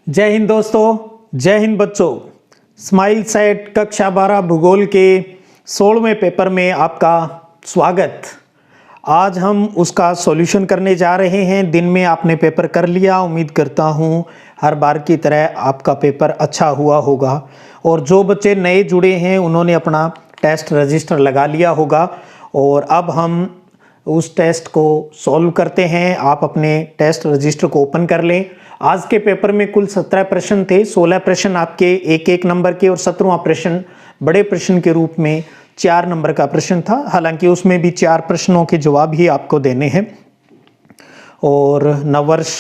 जय हिंद दोस्तों, जय हिंद बच्चों। स्माइल सेट कक्षा 12 भूगोल के 16वें पेपर में आपका स्वागत। आज हम उसका सॉल्यूशन करने जा रहे हैं। दिन में आपने पेपर कर लिया, उम्मीद करता हूँ हर बार की तरह आपका पेपर अच्छा हुआ होगा। और जो बच्चे नए जुड़े हैं उन्होंने अपना टेस्ट रजिस्टर लगा लिया होगा और अब हम उस टेस्ट को सॉल्व करते हैं। आप अपने टेस्ट रजिस्टर को ओपन कर लें। आज के पेपर में कुल 17 प्रश्न थे। 16 प्रश्न आपके एक एक नंबर के और 17वां प्रश्न बड़े प्रश्न के रूप में 4 नंबर का प्रश्न था। हालांकि उसमें भी 4 प्रश्नों के जवाब ही आपको देने हैं। और नववर्ष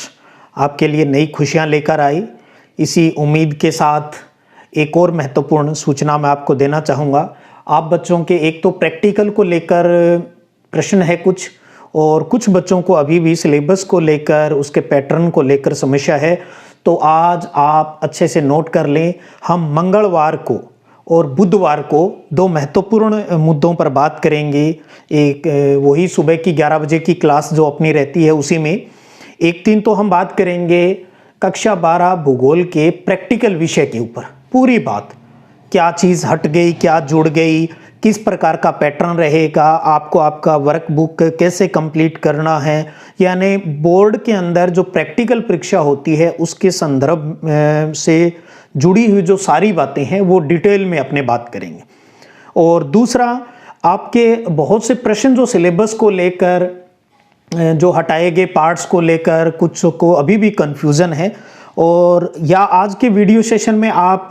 आपके लिए नई खुशियां लेकर आई। इसी उम्मीद के साथ एक और महत्वपूर्ण सूचना मैं आपको देना चाहूँगा। आप बच्चों के एक तो प्रैक्टिकल को लेकर प्रश्न है कुछ, और कुछ बच्चों को अभी भी सिलेबस को लेकर, उसके पैटर्न को लेकर समस्या है। तो आज आप अच्छे से नोट कर लें। हम मंगलवार को और बुधवार को 2 महत्वपूर्ण मुद्दों पर बात करेंगे। एक वही सुबह की 11 बजे की क्लास जो अपनी रहती है उसी में। 1-3 तो हम बात करेंगे कक्षा 12 भूगोल के प्रैक्टिकल विषय के ऊपर। पूरी बात, क्या चीज़ हट गई, क्या जुड़ गई, किस प्रकार का पैटर्न रहेगा, आपको आपका वर्कबुक कैसे कंप्लीट करना है, यानी बोर्ड के अंदर जो प्रैक्टिकल परीक्षा होती है उसके संदर्भ से जुड़ी हुई जो सारी बातें हैं वो डिटेल में अपने बात करेंगे। और दूसरा, आपके बहुत से प्रश्न जो सिलेबस को लेकर, जो हटाए गए पार्ट्स को लेकर कुछ को अभी भी कंफ्यूजन है, और या आज के वीडियो सेशन में आप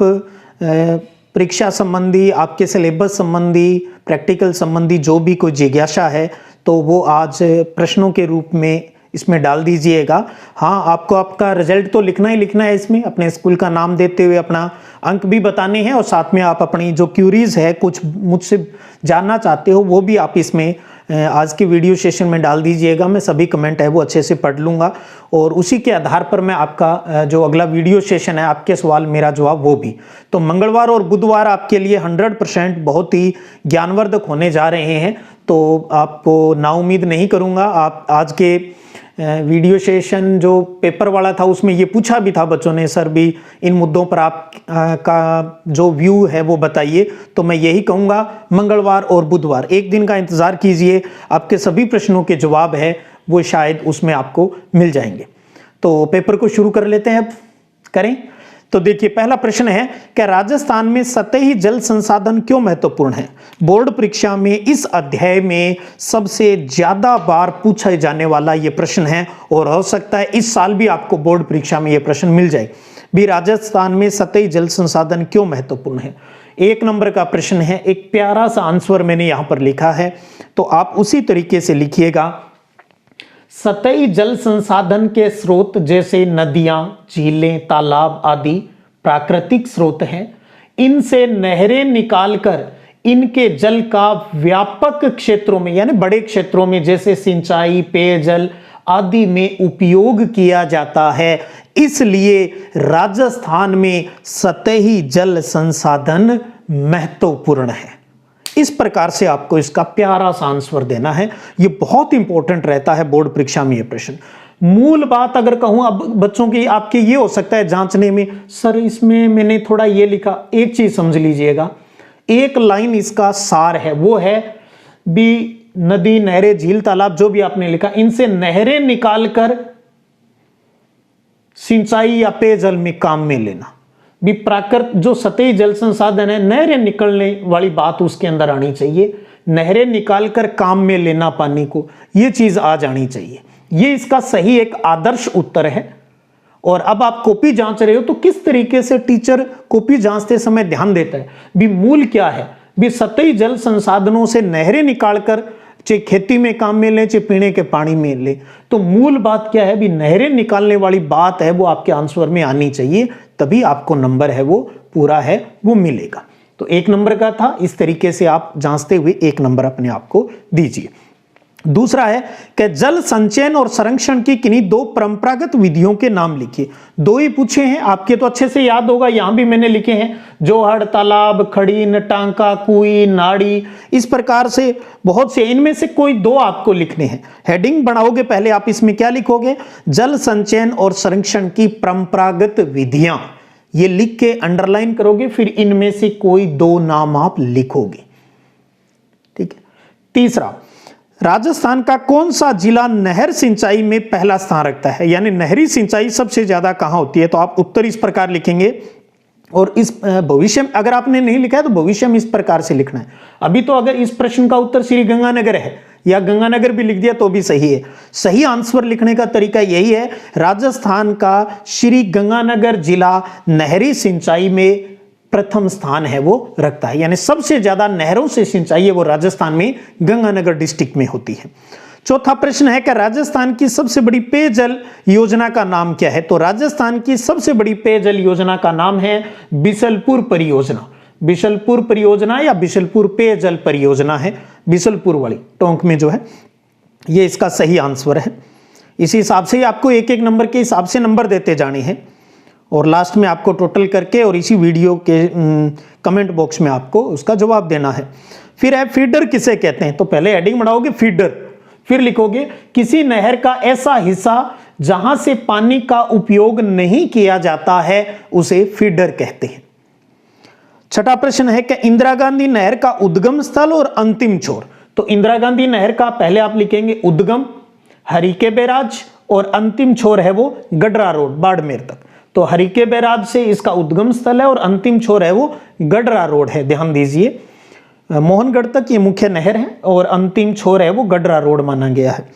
परीक्षा संबंधी, आपके सिलेबस संबंधी, प्रैक्टिकल संबंधी जो भी कोई जिज्ञासा है तो वो आज प्रश्नों के रूप में इसमें डाल दीजिएगा। हाँ, आपको आपका रिजल्ट तो लिखना ही लिखना है इसमें, अपने स्कूल का नाम देते हुए अपना अंक भी बताने हैं, और साथ में आप अपनी जो क्यूरीज है, कुछ मुझसे जानना चाहते हो, वो भी आप इसमें आज के वीडियो सेशन में डाल दीजिएगा। मैं सभी कमेंट है वो अच्छे से पढ़ लूँगा और उसी के आधार पर मैं आपका जो अगला वीडियो सेशन है, आपके सवाल मेरा जवाब वो भी। तो मंगलवार और बुधवार आपके लिए 100% बहुत ही ज्ञानवर्धक होने जा रहे हैं। तो आपको नाउम्मीद नहीं करूँगा। आप आज के वीडियो सेशन जो पेपर वाला था उसमें ये पूछा भी था बच्चों ने, सर भी इन मुद्दों पर आप का जो व्यू है वो बताइए। तो मैं यही कहूँगा, मंगलवार और बुधवार एक दिन का इंतज़ार कीजिए, आपके सभी प्रश्नों के जवाब है वो शायद उसमें आपको मिल जाएंगे। तो पेपर को शुरू कर लेते हैं। अब करें तो देखिए, पहला प्रश्न है कि राजस्थान में सतही जल संसाधन क्यों महत्वपूर्ण है। बोर्ड परीक्षा में इस अध्याय में सबसे ज्यादा बार पूछा जाने वाला यह प्रश्न है, और हो सकता है इस साल भी आपको बोर्ड परीक्षा में यह प्रश्न मिल जाए भी। राजस्थान में सतही जल संसाधन क्यों महत्वपूर्ण है। 1 नंबर का प्रश्न है। एक प्यारा सा आंसर मैंने यहां पर लिखा है, तो आप उसी तरीके से लिखिएगा। सतही जल संसाधन के स्रोत जैसे नदियां, झीलें, तालाब आदि प्राकृतिक स्रोत हैं। इनसे नहरें निकालकर इनके जल का व्यापक क्षेत्रों में, यानी बड़े क्षेत्रों में, जैसे सिंचाई, पेयजल आदि में उपयोग किया जाता है। इसलिए राजस्थान में सतही जल संसाधन महत्वपूर्ण है। इस प्रकार से आपको इसका प्यारा सा आंसर देना है। यह बहुत इंपॉर्टेंट रहता है बोर्ड परीक्षा में यह प्रश्न। मूल बात अगर कहूं अब बच्चों की, आपके ये हो सकता है जांचने में, सर इसमें मैंने थोड़ा ये लिखा। एक चीज समझ लीजिएगा, एक लाइन इसका सार है, वो है भी नदी, नहरें, झील, तालाब जो भी आपने लिखा, इनसे नहरें निकालकर सिंचाई या पेयजल में काम में लेना। भी प्राकृत जो सतही जल संसाधन है, नहरें निकलने वाली बात उसके अंदर आनी चाहिए। नहरें निकालकर काम में लेना पानी को, ये चीज आ जानी चाहिए। ये इसका सही एक आदर्श उत्तर है। और अब आप कॉपी जांच रहे हो तो किस तरीके से टीचर कॉपी जांचते समय ध्यान देता है भी मूल क्या है। भी सतही जल संसाधनों से नहरें निकालकर चाहे खेती में काम में ले, चाहे पीने के पानी में ले, तो मूल बात क्या है भी नहरें निकालने वाली बात है वो आपके आंसर में आनी चाहिए, तभी आपको नंबर है वो पूरा है वो मिलेगा। तो 1 नंबर का था। इस तरीके से आप जांचते हुए 1 नंबर अपने आप को दीजिए। दूसरा है कि जल संचयन और संरक्षण की किन्हीं दो परंपरागत विधियों के नाम लिखिए। दो ही पूछे हैं, आपके तो अच्छे से याद होगा, यहां भी मैंने लिखे हैं, जोहड़, तालाब, खड़ीन, टांका, कुई, नाड़ी, इस प्रकार से बहुत से, इनमें से कोई दो आपको लिखने हैं। हेडिंग बनाओगे पहले आप इसमें क्या लिखोगे, जल संचयन और संरक्षण की परंपरागत विधियां, ये लिख के अंडरलाइन करोगे, फिर इनमें से कोई दो नाम आप लिखोगे। ठीक है। तीसरा, राजस्थान का कौन सा जिला नहर सिंचाई में पहला स्थान रखता है, यानी नहरी सिंचाई सबसे ज्यादा कहां होती है, तो आप उत्तर इस प्रकार लिखेंगे। और इस भविष्य में अगर आपने नहीं लिखा है तो भविष्य में इस प्रकार से लिखना है। अभी तो अगर इस प्रश्न का उत्तर श्री गंगानगर है या गंगानगर भी लिख दिया तो भी सही है। सही आंसर लिखने का तरीका यही है, राजस्थान का श्री गंगानगर जिला नहरी सिंचाई में प्रथम स्थान है वो रखता है, यानी सबसे ज्यादा नहरों से सिंचाई है वो राजस्थान में गंगानगर डिस्ट्रिक्ट में होती है। चौथा प्रश्न है कि राजस्थान की सबसे बड़ी पेयजल योजना का नाम क्या है, तो राजस्थान की सबसे बड़ी पेयजल योजना का नाम है बिशलपुर परियोजना। बिशलपुर परियोजना या बिशलपुर पेयजल परियोजना है, बिशलपुर वाली टोंक में जो है, ये इसका सही आंसर है। इसी हिसाब से आपको एक एक नंबर के हिसाब से नंबर देते जाने हैं और लास्ट में आपको टोटल करके और इसी वीडियो के कमेंट बॉक्स में आपको उसका जवाब देना है। फिर है फीडर किसे कहते हैं, तो पहले हेडिंग बनाओगे फीडर, फिर लिखोगे किसी नहर का ऐसा हिस्सा जहां से पानी का उपयोग नहीं किया जाता है उसे फीडर कहते हैं। छठा प्रश्न है कि इंदिरा गांधी नहर का उद्गम स्थल और अंतिम छोर, तो इंदिरा गांधी नहर का पहले आप लिखेंगे उद्गम हरिके बैराज और अंतिम छोर है वो गडरा रोड बाड़मेर तक। तो हरिके बैराज से इसका उद्गम स्थल है और अंतिम छोर है वो गडरा रोड है, ध्यान दीजिए। मोहनगढ़ तक ये मुख्य नहर है और अंतिम छोर है वो गडरा रोड माना गया है।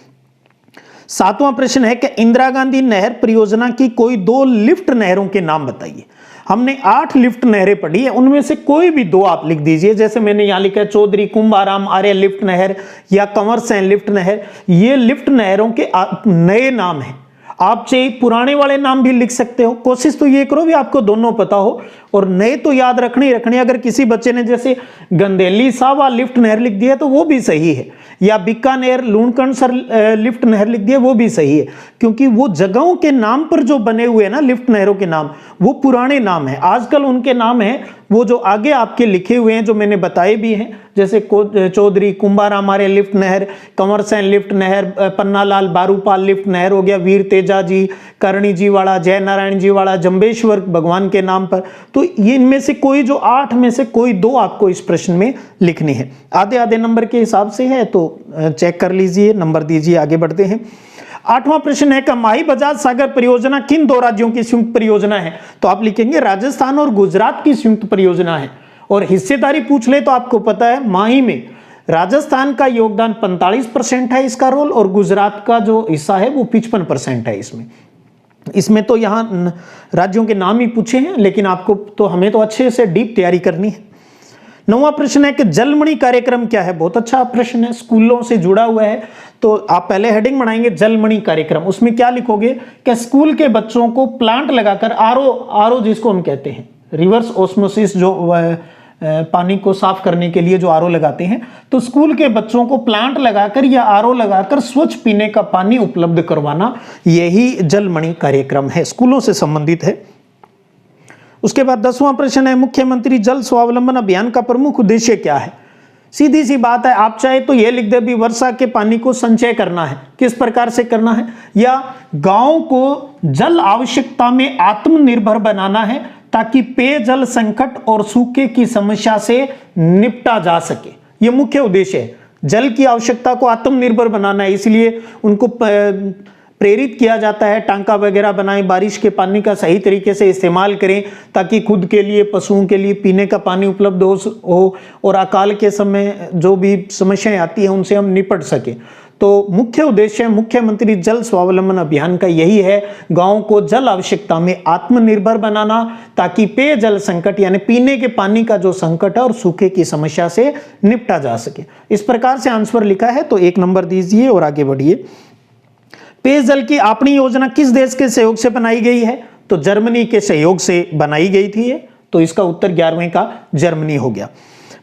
सातवां प्रश्न है कि इंदिरा गांधी नहर परियोजना की कोई दो लिफ्ट नहरों के नाम बताइए। हमने 8 लिफ्ट नहरें पढ़ी है, उनमें से कोई भी दो आप लिख दीजिए। जैसे मैंने यहां लिखा है चौधरी कुंभाराम आर्य लिफ्ट नहर या कंवर सेन लिफ्ट नहर, ये लिफ्ट नहरों के नए नाम हैं। आप चाहे पुराने वाले नाम भी लिख सकते हो, कोशिश तो ये करो भी आपको दोनों पता हो, और नए तो याद रखने ही रखने। अगर किसी बच्चे ने जैसे गंदेली सावा लिफ्ट नहर लिख दिया तो वो भी सही है, या बीकानेर लूणकणसर लिफ्ट नहर लिख दिया वो भी सही है, क्योंकि वो जगहों के नाम पर जो बने हुए हैं ना लिफ्ट नहरों के नाम, वो पुराने नाम है। आजकल उनके नाम है वो जो आगे आपके लिखे हुए हैं, जो मैंने बताए भी हैं, जैसे चौधरी कुंभाराम आर्य लिफ्ट नहर, कंवर सेन लिफ्ट नहर, पन्नालाल बारूपाल लिफ्ट नहर हो गया, वीर तेजा जी, करणी जी वाला, जय नारायण जी वाला, जंबेश्वर भगवान के नाम पर। तो ये इनमें से कोई जो 8 में से कोई दो आपको इस प्रश्न में लिखनी है। आधे आधे नंबर के हिसाब से है तो चेक कर लीजिए, नंबर दीजिए। आगे बढ़ते हैं। 8वां प्रश्न है कि माही बजाज सागर परियोजना किन दो राज्यों की संयुक्त परियोजना है, तो आप लिखेंगे राजस्थान और गुजरात की संयुक्त परियोजना है। और हिस्सेदारी पूछ ले तो आपको पता है माही में राजस्थान का योगदान 45% है इसका रोल, और गुजरात का जो हिस्सा है वो 55% है। इसमें तो यहां राज्यों के नाम ही पूछे हैं, लेकिन आपको तो हमें तो अच्छे से डीप तैयारी करनी है। 9वां प्रश्न है कि जलमणि कार्यक्रम क्या है, बहुत अच्छा प्रश्न है, स्कूलों से जुड़ा हुआ है। तो आप पहले हेडिंग बनाएंगे जलमणि कार्यक्रम, उसमें क्या लिखोगे कि स्कूल के बच्चों को प्लांट लगाकर आरओ जिसको हम कहते हैं रिवर्स ऑस्मोसिस, जो पानी को साफ करने के लिए जो आरओ लगाते हैं, तो स्कूल के बच्चों को प्लांट लगाकर या आरओ लगाकर स्वच्छ पीने का पानी उपलब्ध करवाना, यही जलमणि कार्यक्रम है, स्कूलों से संबंधित है। उसके बाद 10वां प्रश्न है मुख्यमंत्री जल स्वावलंबन अभियान का प्रमुख उद्देश्य क्या है। सीधी सी बात है, आप चाहे तो यह लिख दे भी वर्षा के पानी को संचय करना है, किस प्रकार से करना है, या गांव को जल आवश्यकता में आत्मनिर्भर बनाना है ताकि पेयजल संकट और सूखे की समस्या से निपटा जा सके। यह मुख्य उद्देश्य है, जल की आवश्यकता को आत्मनिर्भर बनाना है, इसलिए उनको प्रेरित किया जाता है टांका वगैरह बनाएं, बारिश के पानी का सही तरीके से इस्तेमाल करें ताकि खुद के लिए, पशुओं के लिए पीने का पानी उपलब्ध हो और अकाल के समय जो भी समस्याएं आती हैं उनसे हम निपट सकें। तो मुख्य उद्देश्य मुख्यमंत्री जल स्वावलंबन अभियान का यही है, गांव को जल आवश्यकता में आत्मनिर्भर बनाना ताकि पेयजल संकट यानी पीने के पानी का जो संकट है और सूखे की समस्या से निपटा जा सके। इस प्रकार से आंसर लिखा है, तो 1 नंबर दीजिए और आगे बढ़िए। पेयजल की आपनी योजना किस देश के सहयोग से बनाई गई है, तो जर्मनी के सहयोग से बनाई गई थी, तो इसका उत्तर 11वें का जर्मनी हो गया।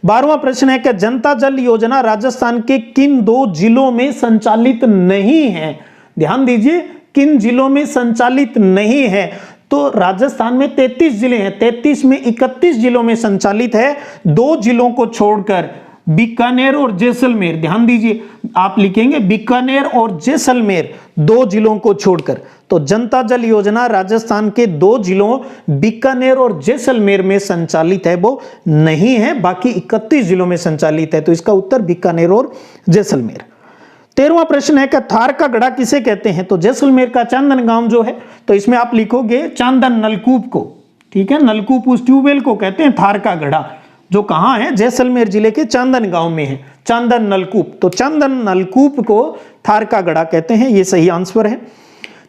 12वां प्रश्न है कि जनता जल योजना राजस्थान के किन 2 जिलों में संचालित नहीं है? ध्यान दीजिए, किन जिलों में संचालित नहीं है? तो राजस्थान में 33 जिले हैं, 33 में 31 जिलों में संचालित है, 2 जिलों को छोड़कर, बीकानेर और जैसलमेर। ध्यान दीजिए, आप लिखेंगे बीकानेर और जैसलमेर, 2 जिलों को छोड़कर। तो जनता जल योजना राजस्थान के 2 जिलों बीकानेर और जैसलमेर में संचालित है, वो नहीं है, बाकी 31 जिलों में संचालित है। तो इसका उत्तर बीकानेर और जैसलमेर। 13वां प्रश्न है कि थार का गढ़ा किसे कहते हैं? तो जैसलमेर का चांदन गांव जो है, तो इसमें आप लिखोगे चांदन नलकूप को। ठीक है, नलकूप उस ट्यूबवेल को कहते हैं थार का गढ़ा, जो कहां है? जैसलमेर जिले के चांदन गांव में है, चांदन नलकूप। तो चांदन नलकूप को थार का गढ़ा कहते हैं, ये सही आंसर है।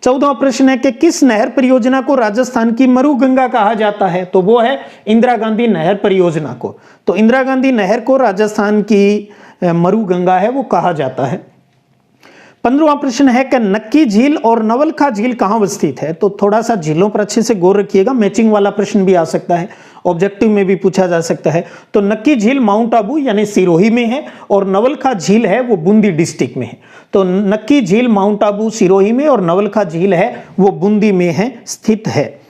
14वां प्रश्न है कि किस नहर परियोजना को राजस्थान की मरुगंगा कहा जाता है? तो वो है इंदिरा गांधी नहर परियोजना को। तो इंदिरा गांधी नहर को राजस्थान की मरुगंगा है, वो कहा जाता है। 15वां प्रश्न है कि नक्की झील और नवलखा झील कहां स्थित है? तो थोड़ा सा झीलों पर अच्छे से गौर रखिएगा, मैचिंग वाला प्रश्न भी आ सकता है, ऑब्जेक्टिव में भी पूछा जा सकता है। तो नक्की झील माउंट आबू यानी सिरोही में है, और नवलखा झील है वो बूंदी डिस्ट्रिक्ट में है। तो नक्की झील माउंट आबू सिरोही में, और नवलखा झील है वो बूंदी में है, स्थित है।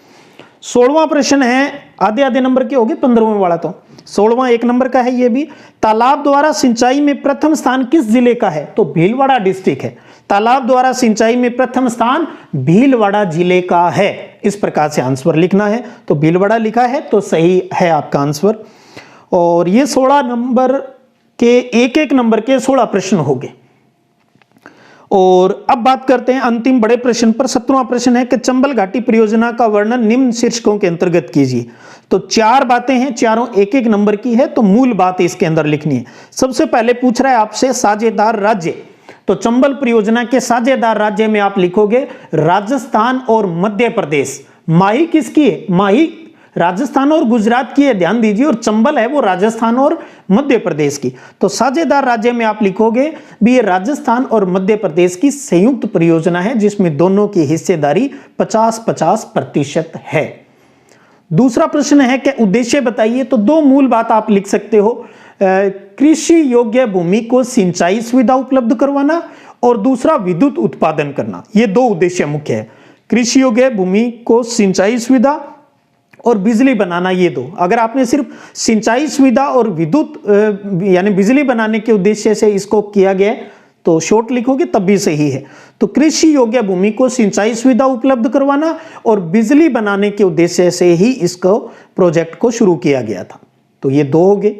16वां प्रश्न है, आधे आधे नंबर के होंगे, 15वें वाला तो 16वां 1 नंबर का है ये भी। तालाब द्वारा सिंचाई में प्रथम स्थान किस जिले का है? तो भीलवाड़ा डिस्ट्रिक्ट है। तालाब द्वारा सिंचाई में प्रथम स्थान भीलवाड़ा जिले का है, इस प्रकार से आंसर लिखना है। तो भीलवाड़ा लिखा है, तो सही है आपका आंसर। और ये 16 नंबर के 1-1 नंबर के 16 प्रश्न हो गए। और अब बात करते हैं अंतिम बड़े प्रश्न पर। 17वां प्रश्न है कि चंबल घाटी परियोजना का वर्णन निम्न शीर्षकों के अंतर्गत कीजिए। तो 4 बातें हैं, चारों 1-1 नंबर की है, तो मूल बात इसके अंदर लिखनी है। सबसे पहले पूछ रहा है आपसे साझेदार राज्य। तो चंबल परियोजना के साझेदार राज्य में आप लिखोगे राजस्थान और मध्य प्रदेश। माही किसकी है? माही राजस्थान और गुजरात की है, ध्यान दीजिए, और चंबल है वो राजस्थान और मध्य प्रदेश की। तो साझेदार राज्य में आप लिखोगे भी ये राजस्थान और मध्य प्रदेश की संयुक्त परियोजना है, जिसमें दोनों की हिस्सेदारी 50-50% है। दूसरा प्रश्न है कि उद्देश्य बताइए। तो 2 मूल बात आप लिख सकते हो, कृषि योग्य भूमि को सिंचाई सुविधा उपलब्ध करवाना, और दूसरा विद्युत उत्पादन करना। ये 2 उद्देश्य मुख्य है, कृषि योग्य भूमि को सिंचाई सुविधा और बिजली बनाना, ये 2। अगर आपने सिर्फ सिंचाई सुविधा और विद्युत यानी बिजली बनाने के उद्देश्य से इसको किया गया तो शॉर्ट लिखोगे तब भी सही है। तो कृषि योग्य भूमि को सिंचाई सुविधा उपलब्ध करवाना और बिजली बनाने के उद्देश्य से ही इसको प्रोजेक्ट को शुरू किया गया था। तो ये 2 हो गए।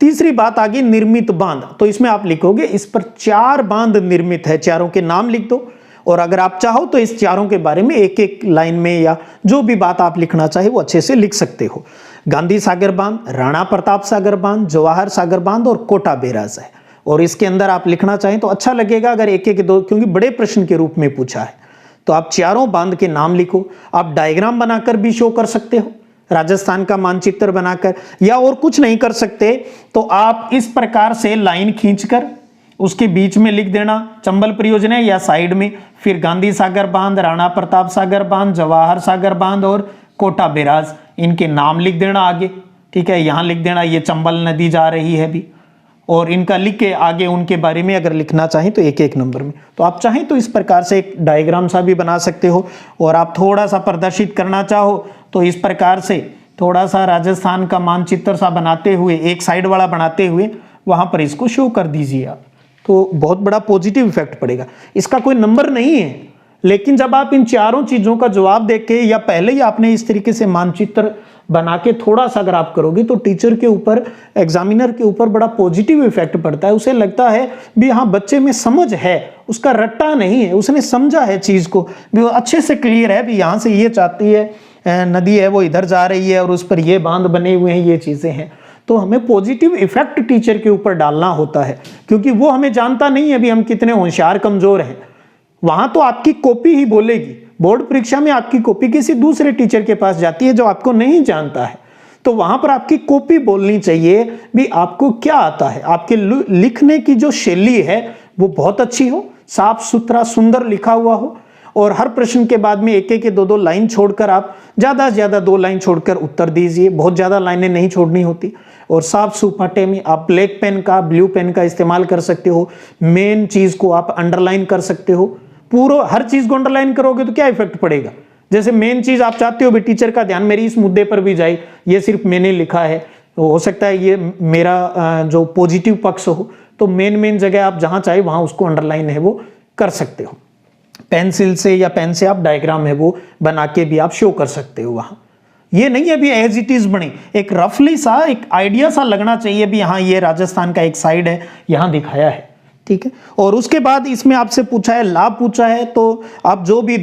तीसरी बात आ गई निर्मित बांध। तो इसमें आप लिखोगे इस पर 4 बांध निर्मित है, चारों के नाम लिख दो, और अगर आप चाहो तो इस चारों के बारे में 1-1 लाइन में या जो भी बात आप लिखना चाहे वो अच्छे से लिख सकते हो। गांधी सागर बांध, राणा प्रताप सागर बांध, जवाहर सागर बांध और कोटा बैराज है। और इसके अंदर आप लिखना चाहें तो अच्छा लगेगा अगर 1-1-2, क्योंकि बड़े प्रश्न के रूप में पूछा है। तो आप चारों बांध के नाम लिखो। आप डायग्राम बनाकर भी शो कर सकते हो, राजस्थान का मानचित्र बनाकर, या और कुछ नहीं कर सकते तो आप इस प्रकार से लाइन खींचकर उसके बीच में लिख देना चंबल परियोजना, या साइड में फिर गांधी सागर बांध, राणा प्रताप सागर बांध, जवाहर सागर बांध और कोटा बैराज, इनके नाम लिख देना आगे। ठीक है, यहां लिख देना ये चंबल नदी जा रही है भी, और इनका लिख के आगे उनके बारे में अगर लिखना चाहें तो 1-1 नंबर में। तो आप चाहें तो इस प्रकार से एक डायग्राम सा भी बना सकते हो, और आप थोड़ा सा प्रदर्शित करना चाहो तो इस प्रकार से थोड़ा सा राजस्थान का मानचित्र सा बनाते हुए, एक साइड वाला बनाते हुए वहां पर इसको शो कर दीजिए आप, तो बहुत बड़ा पॉजिटिव इफेक्ट पड़ेगा। इसका कोई नंबर नहीं है, लेकिन जब आप इन चारों चीजों का जवाब देके या पहले ही आपने इस तरीके से मानचित्र बना के थोड़ा सा अगर आप करोगे तो टीचर के ऊपर, एग्जामिनर के ऊपर बड़ा पॉजिटिव इफेक्ट पड़ता है। उसे लगता है भी हाँ बच्चे में समझ है, उसका रट्टा नहीं है, उसने समझा है चीज को, भी वो अच्छे से क्लियर है भी यहाँ से ये चाहती है नदी है वो इधर जा रही है और उस पर ये बांध बने हुए हैं, ये चीजें हैं। तो हमें पॉजिटिव इफेक्ट टीचर के ऊपर डालना होता है, क्योंकि वो हमें जानता नहीं है भी हम कितने होशियार कमजोर हैं। वहां तो आपकी कॉपी ही बोलेगी। बोर्ड परीक्षा में आपकी कॉपी किसी दूसरे टीचर के पास जाती है जो आपको नहीं जानता है, तो वहां पर आपकी कॉपी बोलनी चाहिए भी आपको क्या आता है, आपके लिखने की जो शैली है वो बहुत अच्छी हो, साफ सुथरा सुंदर लिखा हुआ हो, और हर प्रश्न के बाद में एक एक के 2-2 लाइन छोड़कर आप ज़्यादा से ज़्यादा 2 लाइन छोड़कर उत्तर दीजिए, बहुत ज़्यादा लाइनें नहीं छोड़नी होती। और साफ सुपाटे में आप ब्लैक पेन का, ब्लू पेन का इस्तेमाल कर सकते हो। मेन चीज़ को आप अंडरलाइन कर सकते हो। पूरा हर चीज़ को अंडरलाइन करोगे तो क्या इफेक्ट पड़ेगा। जैसे मेन चीज़ आप चाहते हो भी टीचर का ध्यान मेरी इस मुद्दे पर भी जाए, ये सिर्फ मैंने लिखा है, हो सकता है ये मेरा जो पॉजिटिव पक्ष हो, तो मेन जगह आप जहाँ चाहे वहाँ उसको अंडरलाइन है वो कर सकते हो। पेंसिल से या पेन से आप डायग्राम है वो बना के भी आप शो कर सकते हो वहाँ। ये नहीं अभी एज इट इज बने, एक रफली सा एक आइडिया सा लगना चाहिए भी हाँ ये राजस्थान का एक साइड है, यहाँ दिखाया है, ठीक है। और उसके बाद इसमें आपसे पूछा है, लाभ पूछा है, तो आप जो भी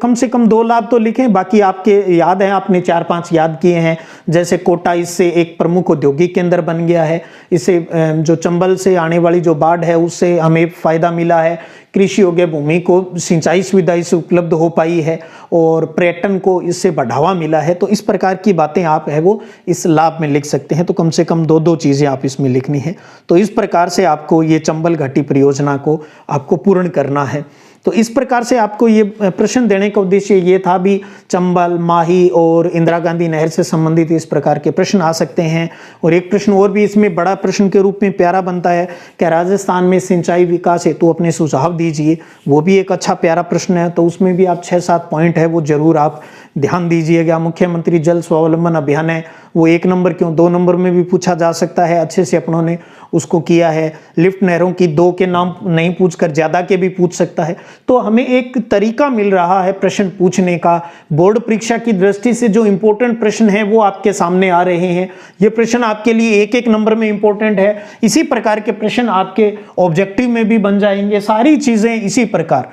कम से कम 2 लाभ तो लिखें, बाकी आपके याद है, आपने 4-5 याद किए हैं। जैसे कोटा इससे एक प्रमुख औद्योगिक केंद्र बन गया है, इससे जो चंबल से आने वाली जो बाढ़ है उससे हमें फायदा मिला है, कृषि योग्य भूमि को सिंचाई सुविधा इससे उपलब्ध हो पाई है और पर्यटन को इससे बढ़ावा मिला है। तो इस प्रकार की बातें आप है वो इस लाभ में लिख सकते हैं। तो कम से कम 2-2 चीज़ें आप इसमें लिखनी है। तो इस प्रकार से आपको ये चंबल घाटी परियोजना को आपको पूर्ण करना है। तो इस प्रकार से आपको ये प्रश्न देने का उद्देश्य ये था भी चंबल, माही और इंदिरा गांधी नहर से संबंधित इस प्रकार के प्रश्न आ सकते हैं। और एक प्रश्न और भी इसमें बड़ा प्रश्न के रूप में प्यारा बनता है कि राजस्थान में सिंचाई विकास हेतु अपने सुझाव दीजिए। वो भी एक अच्छा प्यारा प्रश्न है, तो उसमें भी आप 6-7 पॉइंट है वो जरूर आप ध्यान दीजिएगा। मुख्यमंत्री जल स्वावलंबन अभियान है वो 1 नंबर क्यों 2 नंबर में भी पूछा जा सकता है, अच्छे से अपनों ने उसको किया है। लिफ्ट नहरों की 2 के नाम नहीं पूछकर ज़्यादा के भी पूछ सकता है। तो हमें एक तरीका मिल रहा है प्रश्न पूछने का। बोर्ड परीक्षा की दृष्टि से जो इंपॉर्टेंट प्रश्न है वो आपके सामने आ रहे हैं। ये प्रश्न आपके लिए 1-1 नंबर में इंपॉर्टेंट है। इसी प्रकार के प्रश्न आपके ऑब्जेक्टिव में भी बन जाएंगे, सारी चीज़ें इसी प्रकार।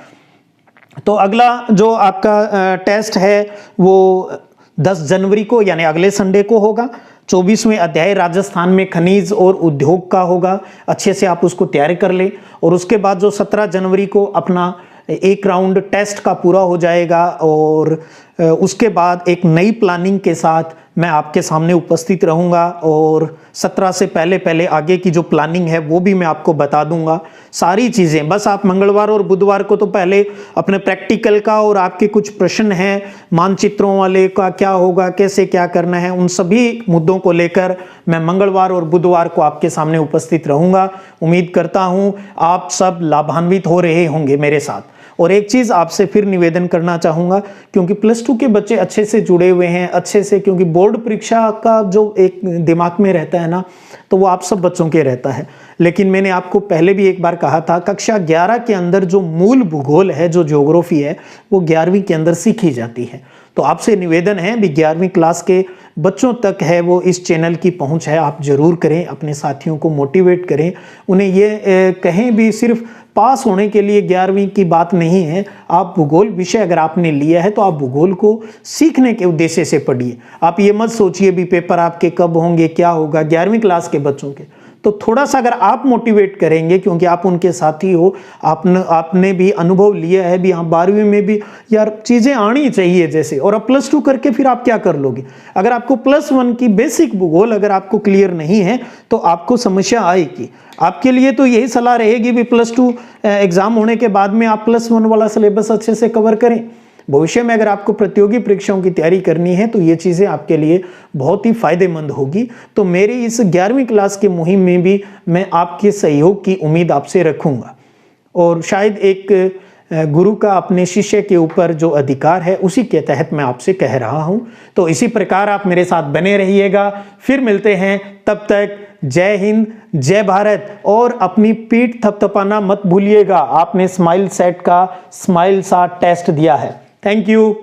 तो अगला जो आपका टेस्ट है वो 10 जनवरी को यानी अगले संडे को होगा। 24वें अध्याय राजस्थान में खनिज और उद्योग का होगा, अच्छे से आप उसको तैयार कर ले। और उसके बाद जो 17 जनवरी को अपना एक राउंड टेस्ट का पूरा हो जाएगा और उसके बाद एक नई प्लानिंग के साथ मैं आपके सामने उपस्थित रहूंगा और 17 से पहले आगे की जो प्लानिंग है वो भी मैं आपको बता दूंगा सारी चीज़ें। बस आप मंगलवार और बुधवार को तो पहले अपने प्रैक्टिकल का और आपके कुछ प्रश्न हैं मानचित्रों वाले का क्या होगा, कैसे क्या करना है, उन सभी मुद्दों को लेकर मैं मंगलवार और बुधवार को आपके सामने उपस्थित रहूंगा। उम्मीद करता हूं आप सब लाभान्वित हो रहे होंगे मेरे साथ। और एक चीज़ आपसे फिर निवेदन करना चाहूँगा, क्योंकि +2 के बच्चे अच्छे से जुड़े हुए हैं, अच्छे से, क्योंकि बोर्ड परीक्षा का जो एक दिमाग में रहता है ना, तो वो आप सब बच्चों के रहता है। लेकिन मैंने आपको पहले भी एक बार कहा था, कक्षा 11 के अंदर जो मूल भूगोल है, जो ज्योग्राफी है, वो 11वीं के अंदर सीखी जाती है। तो आपसे निवेदन है भी 11वीं क्लास के बच्चों तक है वो इस चैनल की पहुंच है, आप जरूर करें, अपने साथियों को मोटिवेट करें, उन्हें ये कहें भी सिर्फ पास होने के लिए 11वीं की बात नहीं है। आप भूगोल विषय अगर आपने लिया है तो आप भूगोल को सीखने के उद्देश्य से पढ़िए। आप ये मत सोचिए भी पेपर आपके कब होंगे, क्या होगा। 11वीं क्लास के बच्चों के तो थोड़ा सा अगर आप मोटिवेट करेंगे, क्योंकि आप उनके साथी हो, आपने भी अनुभव लिया है भी हाँ 12वीं में भी यार चीज़ें आनी चाहिए जैसे, और अब +2 करके फिर आप क्या कर लोगे। अगर आपको +1 की बेसिक भूगोल अगर आपको क्लियर नहीं है तो आपको समस्या आएगी। आपके लिए तो यही सलाह रहेगी भी +2 एग्जाम होने के बाद में आप +1 वाला सिलेबस अच्छे से कवर करें। भविष्य में अगर आपको प्रतियोगी परीक्षाओं की तैयारी करनी है तो ये चीज़ें आपके लिए बहुत ही फायदेमंद होगी। तो मेरी इस 11वीं क्लास की मुहिम में भी मैं आपके सहयोग की उम्मीद आपसे रखूंगा, और शायद एक गुरु का अपने शिष्य के ऊपर जो अधिकार है उसी के तहत मैं आपसे कह रहा हूं। तो इसी प्रकार आप मेरे साथ बने रहिएगा। फिर मिलते हैं, तब तक जय हिंद, जय भारत। और अपनी पीठ थपथपाना मत भूलिएगा, आपने स्माइल सेट का स्माइल सा टेस्ट दिया है। Thank you.